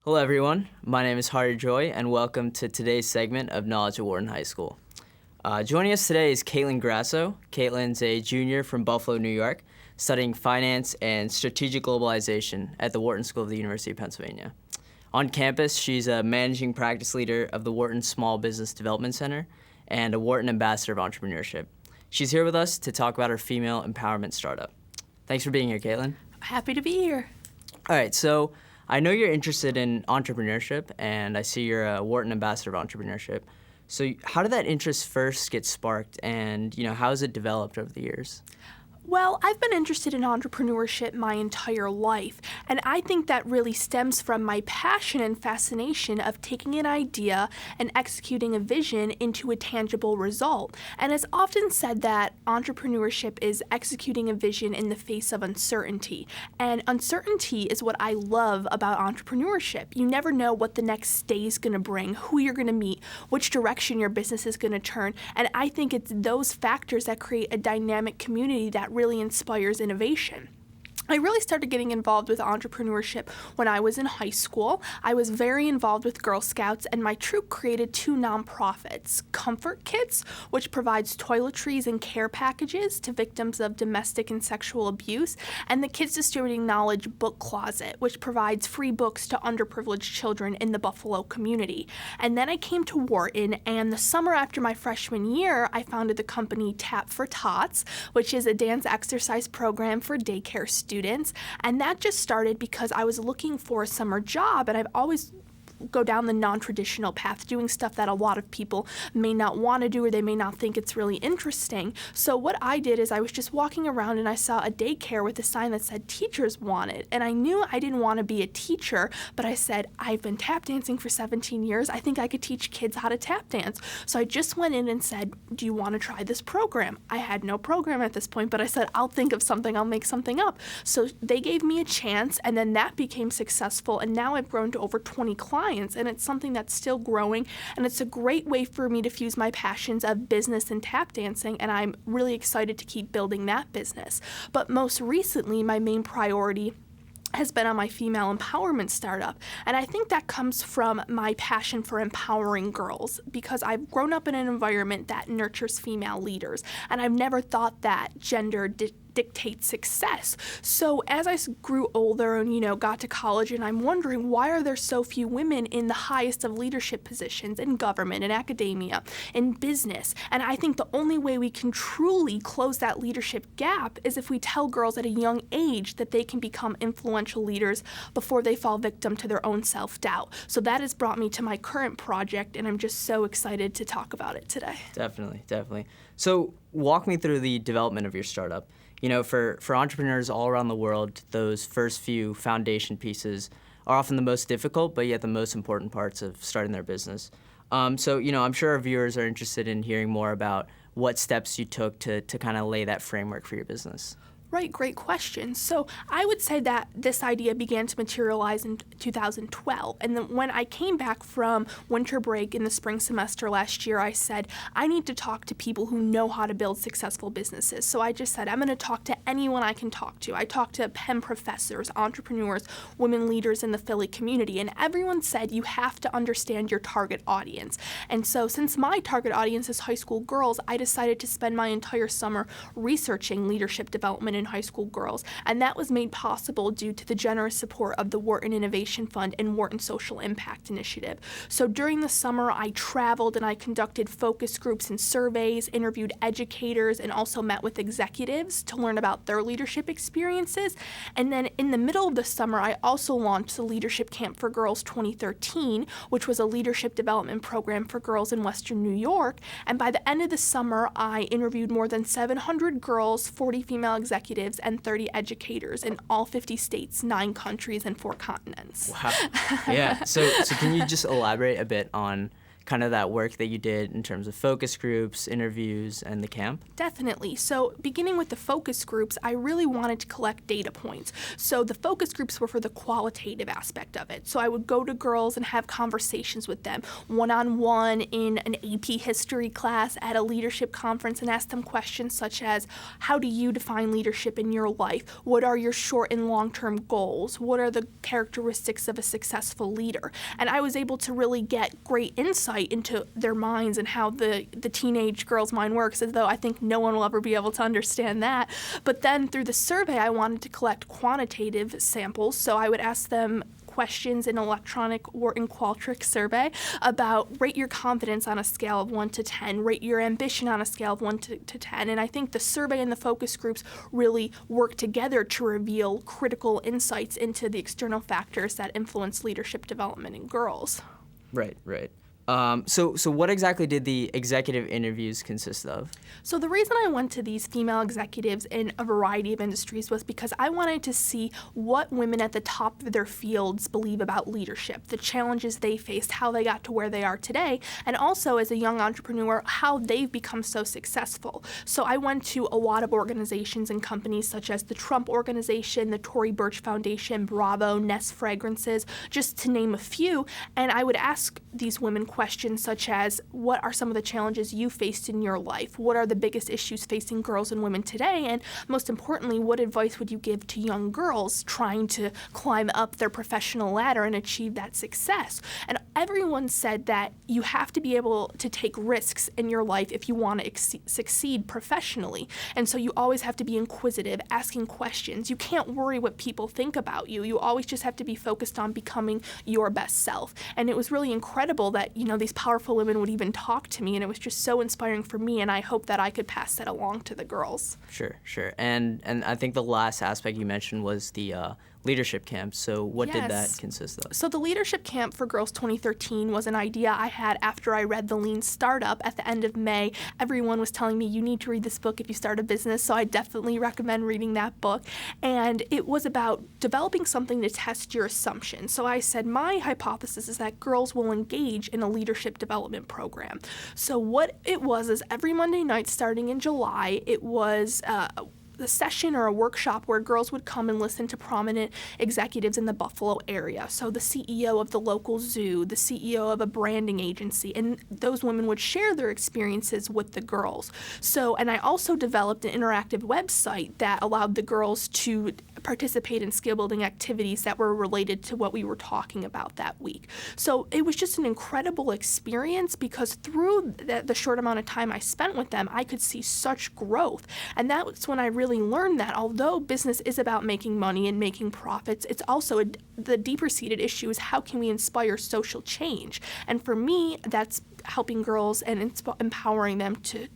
Hello everyone, my name is Hari Joy and welcome to today's segment of Knowledge at Wharton High School. Joining us today is Katyln Grasso. Katlyn's a junior from Buffalo, New York, studying finance and strategic globalization at the Wharton School of the University of Pennsylvania. On campus, she's a managing practice leader of the Wharton Small Business Development Center and a Wharton Ambassador of Entrepreneurship. She's here with us to talk about her female empowerment startup. Thanks for being here, Katyln. Happy to be here. All right, so I know you're interested in entrepreneurship, and I see you're a Wharton Ambassador of Entrepreneurship. So how did that interest first get sparked, and how has it developed over the years? Well, I've been interested in entrepreneurship my entire life, and I think that really stems from my passion and fascination of taking an idea and executing a vision into a tangible result. And it's often said that entrepreneurship is executing a vision in the face of uncertainty. And uncertainty is what I love about entrepreneurship. You never know what the next day is going to bring, who you're going to meet, which direction your business is going to turn. And I think it's those factors that create a dynamic community that really inspires innovation. I really started getting involved with entrepreneurship when I was in high school. I was very involved with Girl Scouts, and my troop created two nonprofits, Comfort Kits, which provides toiletries and care packages to victims of domestic and sexual abuse, and the Kids Distributing Knowledge Book Closet, which provides free books to underprivileged children in the Buffalo community. And then I came to Wharton, and the summer after my freshman year, I founded the company Tap for Tots, which is a dance exercise program for daycare students. And that just started because I was looking for a summer job, and I've always go down the non-traditional path, doing stuff that a lot of people may not want to do or they may not think it's really interesting. So what I did is I was just walking around and I saw a daycare with a sign that said teachers wanted. And I knew I didn't want to be a teacher, but I said, I've been tap dancing for 17 years. I think I could teach kids how to tap dance. So I just went in and said, do you want to try this program? I had no program at this point, but I said, I'll think of something, I'll make something up. So they gave me a chance, and then that became successful, and now I've grown to over 20 clients. And it's something that's still growing, and it's a great way for me to fuse my passions of business and tap dancing, and I'm really excited to keep building that business. But most recently, my main priority has been on my female empowerment startup. And I think that comes from my passion for empowering girls, because I've grown up in an environment that nurtures female leaders, and I've never thought that gender dictates success. So as I grew older and, got to college, and I'm wondering, why are there so few women in the highest of leadership positions in government, in academia, in business? And I think the only way we can truly close that leadership gap is if we tell girls at a young age that they can become influential leaders before they fall victim to their own self-doubt. So that has brought me to my current project, and I'm just so excited to talk about it today. Definitely. So walk me through the development of your startup. For entrepreneurs all around the world, those first few foundation pieces are often the most difficult, but yet the most important parts of starting their business. I'm sure our viewers are interested in hearing more about what steps you took to kind of lay that framework for your business. Right, great question. So I would say that this idea began to materialize in 2012. And then when I came back from winter break in the spring semester last year, I said, I need to talk to people who know how to build successful businesses. So I just said, I'm going to talk to anyone I can talk to. I talked to Penn professors, entrepreneurs, women leaders in the Philly community, and everyone said you have to understand your target audience. And so since my target audience is high school girls, I decided to spend my entire summer researching leadership development in high school girls, and that was made possible due to the generous support of the Wharton Innovation Fund and Wharton Social Impact Initiative. So during the summer, I traveled and I conducted focus groups and surveys, interviewed educators, and also met with executives to learn about their leadership experiences. And then in the middle of the summer, I also launched the Leadership Camp for Girls 2013, which was a leadership development program for girls in Western New York. And by the end of the summer, I interviewed more than 700 girls, 40 female executives, and 30 educators in all 50 states, 9 countries, and 4 continents. Wow. Yeah. So can you just elaborate a bit on kind of that work that you did in terms of focus groups, interviews, and the camp? Definitely. So beginning with the focus groups, I really wanted to collect data points. So the focus groups were for the qualitative aspect of it. So I would go to girls and have conversations with them one-on-one in an AP history class, at a leadership conference, and ask them questions such as, how do you define leadership in your life? What are your short and long-term goals? What are the characteristics of a successful leader? And I was able to really get great insight into their minds and how the teenage girl's mind works, as though I think no one will ever be able to understand that. But then through the survey, I wanted to collect quantitative samples, so I would ask them questions in electronic or in Qualtrics survey about rate your confidence on a scale of 1 to 10, rate your ambition on a scale of 1 to 10. And I think the survey and the focus groups really work together to reveal critical insights into the external factors that influence leadership development in girls. Right. So what exactly did the executive interviews consist of? So the reason I went to these female executives in a variety of industries was because I wanted to see what women at the top of their fields believe about leadership, the challenges they faced, how they got to where they are today, and also as a young entrepreneur, how they've become so successful. So I went to a lot of organizations and companies such as the Trump Organization, the Tory Burch Foundation, Bravo, Nest Fragrances, just to name a few, and I would ask these women questions such as, what are some of the challenges you faced in your life? What are the biggest issues facing girls and women today? And most importantly, what advice would you give to young girls trying to climb up their professional ladder and achieve that success? And everyone said that you have to be able to take risks in your life if you want to succeed professionally. And so you always have to be inquisitive, asking questions. You can't worry what people think about you. You always just have to be focused on becoming your best self. And it was really incredible that, these powerful women would even talk to me, and it was just so inspiring for me, and I hope that I could pass that along to the girls. Sure. And I think the last aspect you mentioned was the leadership camp. So what did that consist of? So the leadership camp for Girls 2013 was an idea I had after I read The Lean Startup at the end of May. Everyone was telling me, you need to read this book if you start a business, so I definitely recommend reading that book. And it was about developing something to test your assumptions. So I said, my hypothesis is that girls will engage in a leadership development program. So what it was is every Monday night starting in July, it was a session or a workshop where girls would come and listen to prominent executives in the Buffalo area. So the CEO of the local zoo, the CEO of a branding agency, and those women would share their experiences with the girls. So, and I also developed an interactive website that allowed the girls to participate in skill building activities that were related to what we were talking about that week. So it was just an incredible experience because through the short amount of time I spent with them, I could see such growth. And that was when I really learned that although business is about making money and making profits, it's also the deeper seated issue is how can we inspire social change? And for me, that's helping girls and empowering them to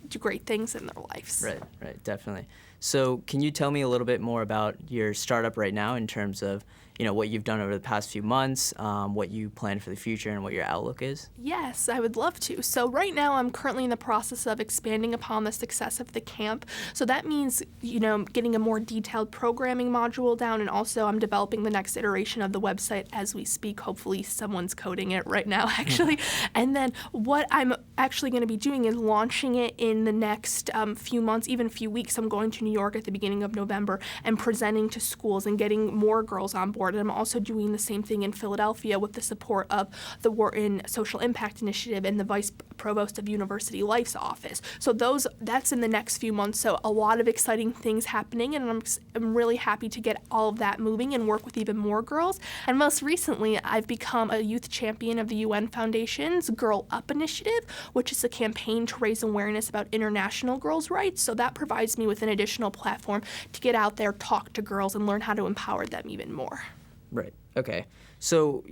do great things in their lives. Right, definitely. So can you tell me a little bit more about your startup right now in terms of what you've done over the past few months, what you plan for the future, and what your outlook is? Yes, I would love to. So right now I'm currently in the process of expanding upon the success of the camp. So that means, getting a more detailed programming module down, and also I'm developing the next iteration of the website as we speak. Hopefully someone's coding it right now, actually. And then what I'm actually going to be doing is launching it in the next few months, even few weeks. I'm going to New York at the beginning of November and presenting to schools and getting more girls on board. And I'm also doing the same thing in Philadelphia with the support of the Wharton Social Impact Initiative and the Vice Provost of University Life's office. So that's in the next few months. So a lot of exciting things happening, and I'm really happy to get all of that moving and work with even more girls. And most recently, I've become a youth champion of the UN Foundation's Girl Up Initiative, which is a campaign to raise awareness about international girls' rights. So that provides me with an additional platform to get out there, talk to girls, and learn how to empower them even more. Right. Okay. So,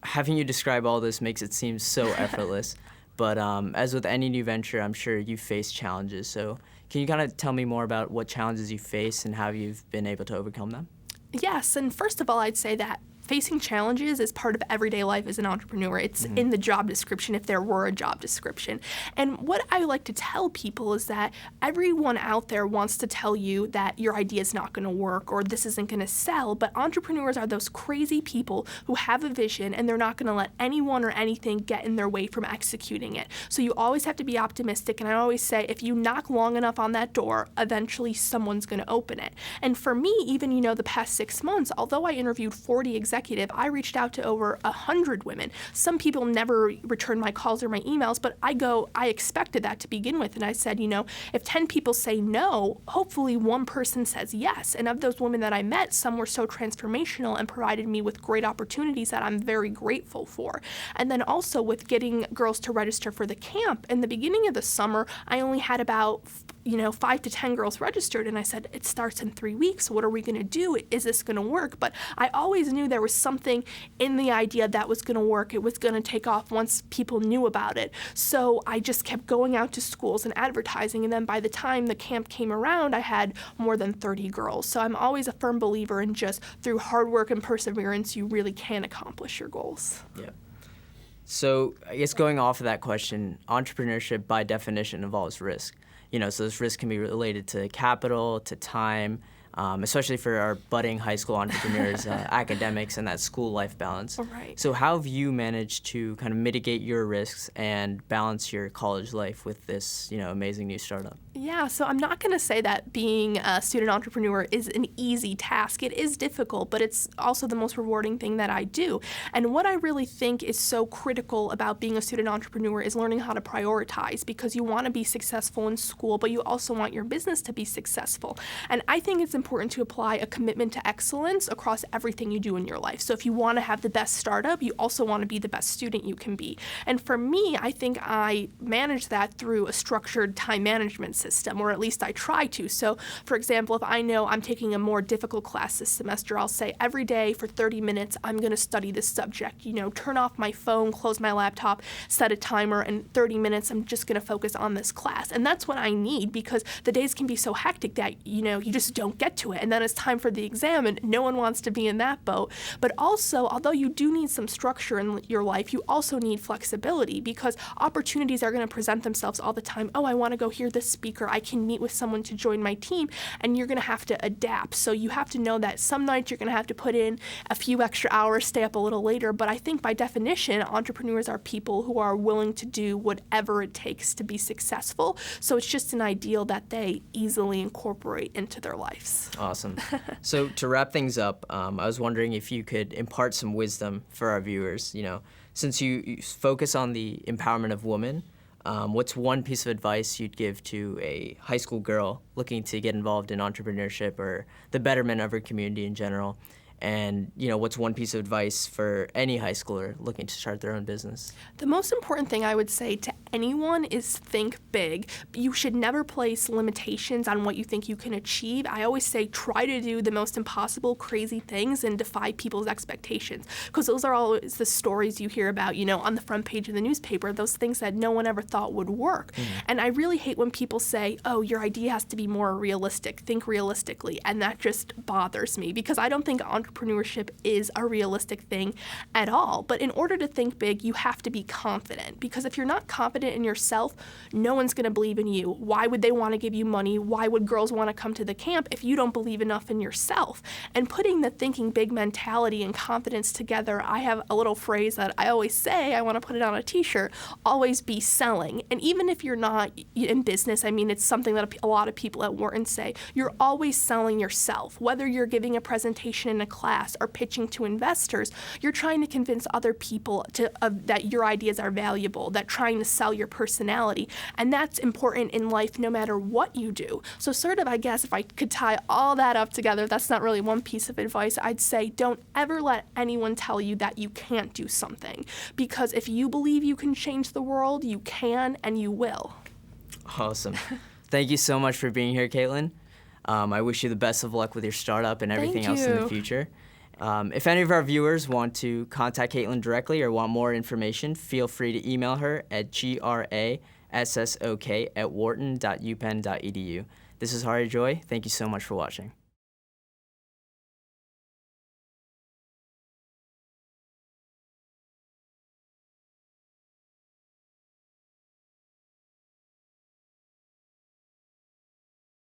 having you describe all this makes it seem so effortless. But as with any new venture, I'm sure you face challenges. So can you kind of tell me more about what challenges you face and how you've been able to overcome them? Yes. And first of all, I'd say that facing challenges is part of everyday life as an entrepreneur. It's in the job description if there were a job description. And what I like to tell people is that everyone out there wants to tell you that your idea is not going to work or this isn't going to sell, but entrepreneurs are those crazy people who have a vision and they're not going to let anyone or anything get in their way from executing it. So you always have to be optimistic, and I always say if you knock long enough on that door, eventually someone's going to open it. And for me, even the past 6 months, although I interviewed 40 executives, I reached out to over 100 women. Some people never returned my calls or my emails, but I expected that to begin with, and I said, if 10 people say no, hopefully one person says yes. And of those women that I met, some were so transformational and provided me with great opportunities that I'm very grateful for. And then also with getting girls to register for the camp, in the beginning of the summer, I only had about 5 to 10 girls registered, and I said, it starts in 3 weeks. What are we going to do? Is this going to work? But I always knew there was something in the idea that was going to work. It was going to take off once people knew about it. So I just kept going out to schools and advertising, and then by the time the camp came around, I had more than 30 girls. So I'm always a firm believer in just through hard work and perseverance, you really can accomplish your goals. Yeah. So I guess going off of that question, entrepreneurship by definition involves risk. So this risk can be related to capital, to time, especially for our budding high school entrepreneurs, academics, and that school life balance. Right. So how have you managed to kind of mitigate your risks and balance your college life with this, amazing new startup? Yeah, so I'm not going to say that being a student entrepreneur is an easy task. It is difficult, but it's also the most rewarding thing that I do. And what I really think is so critical about being a student entrepreneur is learning how to prioritize, because you want to be successful in school, but you also want your business to be successful. And I think it's important to apply a commitment to excellence across everything you do in your life. So if you want to have the best startup, you also want to be the best student you can be. And for me, I think I manage that through a structured time management system, or at least I try to. So for example, if I know I'm taking a more difficult class this semester, I'll say every day for 30 minutes, I'm going to study this subject. Turn off my phone, close my laptop, set a timer, and 30 minutes, I'm just going to focus on this class. And that's what I need, because the days can be so hectic that, you just don't get to it. And then it's time for the exam, and no one wants to be in that boat. But also, although you do need some structure in your life, you also need flexibility, because opportunities are going to present themselves all the time. Oh, I want to go hear this speaker. I can meet with someone to join my team, and you're going to have to adapt. So you have to know that some nights you're going to have to put in a few extra hours, stay up a little later. But I think by definition, entrepreneurs are people who are willing to do whatever it takes to be successful. So it's just an ideal that they easily incorporate into their lives. Awesome. So to wrap things up, I was wondering if you could impart some wisdom for our viewers. Since you focus on the empowerment of women, what's one piece of advice you'd give to a high school girl looking to get involved in entrepreneurship or the betterment of her community in general? And, what's one piece of advice for any high schooler looking to start their own business? The most important thing I would say to anyone is think big. You should never place limitations on what you think you can achieve. I always say try to do the most impossible, crazy things and defy people's expectations, because those are always the stories you hear about, on the front page of the newspaper, those things that no one ever thought would work. And I really hate when people say, oh, your idea has to be more realistic, think realistically, and that just bothers me, because I don't think entrepreneurship is a realistic thing at all. But in order to think big, you have to be confident, because if you're not confident in yourself, no one's going to believe in you. Why would they want to give you money? Why would girls want to come to the camp if you don't believe enough in yourself? And putting the thinking big mentality and confidence together, I have a little phrase that I always say, I want to put it on a t-shirt, always be selling. And even if you're not in business, it's something that a lot of people at Wharton say, you're always selling yourself. Whether you're giving a presentation in a class or pitching to investors, you're trying to convince other people that your ideas are valuable, that trying to sell your personality. And that's important in life no matter what you do. So I guess if I could tie all that up together, that's not really one piece of advice. I'd say don't ever let anyone tell you that you can't do something. Because if you believe you can change the world, you can and you will. Awesome. Thank you so much for being here, Katyln. I wish you the best of luck with your startup and everything else in the future. If any of our viewers want to contact Katyln directly or want more information, feel free to email her at grassok@wharton.upenn.edu. This is Hari Joy. Thank you so much for watching.